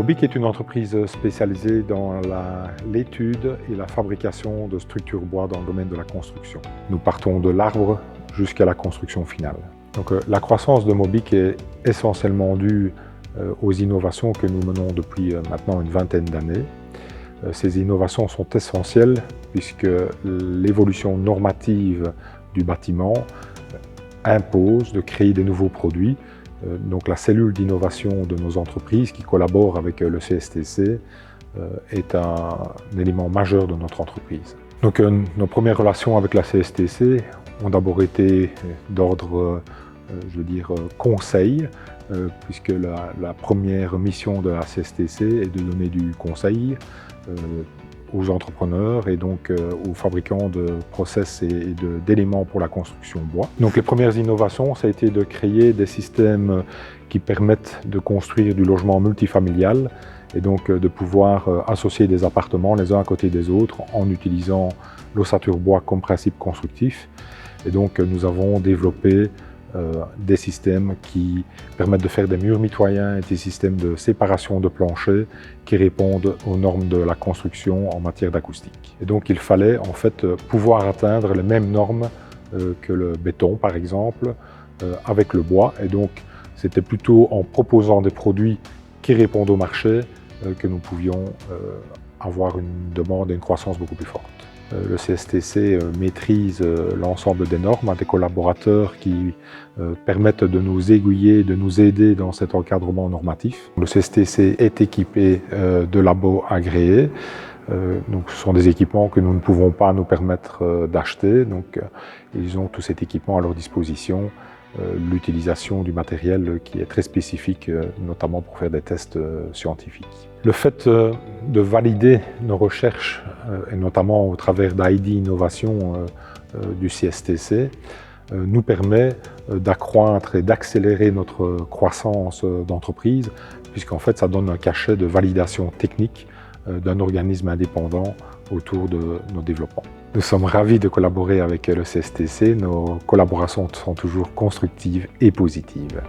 Mobic est une entreprise spécialisée dans l'étude et la fabrication de structures bois dans le domaine de la construction. Nous partons de l'arbre jusqu'à la construction finale. Donc, la croissance de Mobic est essentiellement due aux innovations que nous menons depuis maintenant une vingtaine d'années. Ces innovations sont essentielles puisque l'évolution normative du bâtiment impose de créer des nouveaux produits. Donc la cellule d'innovation de nos entreprises qui collabore avec le CSTC est un élément majeur de notre entreprise. Donc nos premières relations avec la CSTC ont d'abord été d'ordre, conseil, puisque la première mission de la CSTC est de donner du conseil aux entrepreneurs et donc aux fabricants de process et d'éléments pour la construction bois. Donc les premières innovations, ça a été de créer des systèmes qui permettent de construire du logement multifamilial et donc de pouvoir associer des appartements les uns à côté des autres en utilisant l'ossature bois comme principe constructif. Et donc nous avons développé des systèmes qui permettent de faire des murs mitoyens et des systèmes de séparation de planchers qui répondent aux normes de la construction en matière d'acoustique. Et donc il fallait en fait pouvoir atteindre les mêmes normes que le béton par exemple avec le bois. Et donc c'était plutôt en proposant des produits qui répondent au marché que nous pouvions avoir une demande et une croissance beaucoup plus forte. Le CSTC maîtrise l'ensemble des normes, a des collaborateurs qui permettent de nous aiguiller, de nous aider dans cet encadrement normatif. Le CSTC est équipé de labos agréés. Donc, ce sont des équipements que nous ne pouvons pas nous permettre d'acheter. Donc, ils ont tout cet équipement à leur disposition. L'utilisation du matériel qui est très spécifique, notamment pour faire des tests scientifiques. Le fait de valider nos recherches, et notamment au travers d'ID Innovation du CSTC, nous permet d'accroître et d'accélérer notre croissance d'entreprise, puisqu'en fait ça donne un cachet de validation technique d'un organisme indépendant autour de nos développements. Nous sommes ravis de collaborer avec le CSTC, nos collaborations sont toujours constructives et positives.